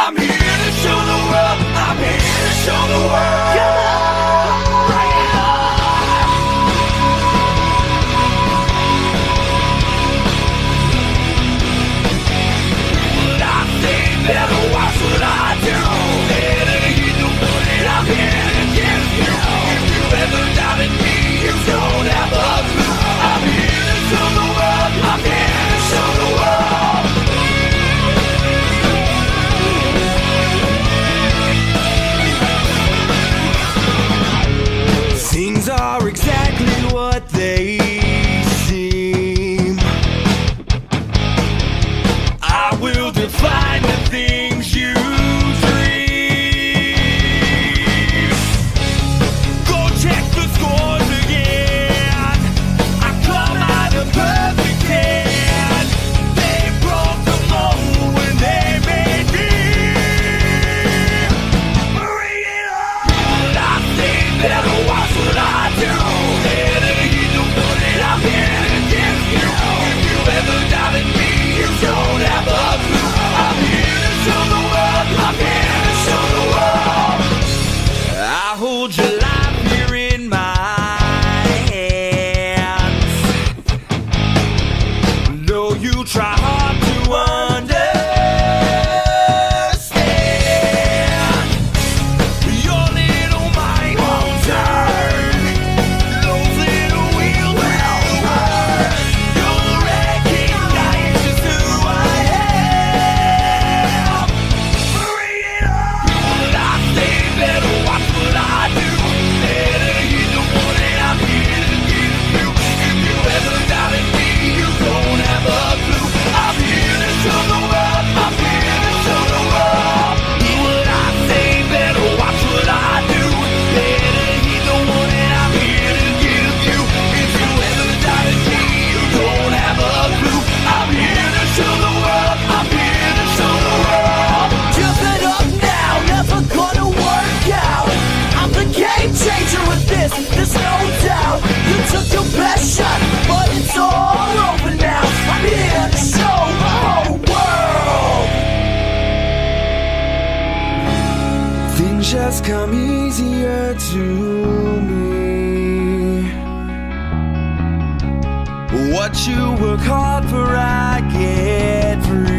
I'm here to show the world. I'm here to show the world. Come on, bring it on. Would I say better? What should I do? Better you don't put it up here against you. If you ever doubted me, you don't have a clue. I'm here to show the world. I'm here to show the world. Things are exactly what they seem. I will define the things you dream. Go check the scores again. I come out a perfect 10. They broke the mold when they made me. Bring it on. Would I say better? What should I do? Better you don't put it up here against you. If you ever doubted me, you don't have a clue. I'm here to show the world. I'm here to show the world. I hold your life here in my hands. Though you try hard to understand, your little mind won't turn. Those little wheels will turn. You'll recognize just who I am. Bring it on. Would I say better? What would I do? Better you don't want it. I'm here to give you. If you ever doubted me, you don't have a clue. I'm here to show the world. I'm here to show the world. Would I say better? What should I do? Better you don't want it. I'm here to give you. If you ever doubted me, you don't have a clue. I'm here to show the world. I'm here to show the world. Jumping up now, never gonna work out. I'm the game changer with this, there's no doubt. You took your best shot, but it's all over now. I'm here to show the whole world. Things just come easier to me. What you work hard for, I get free.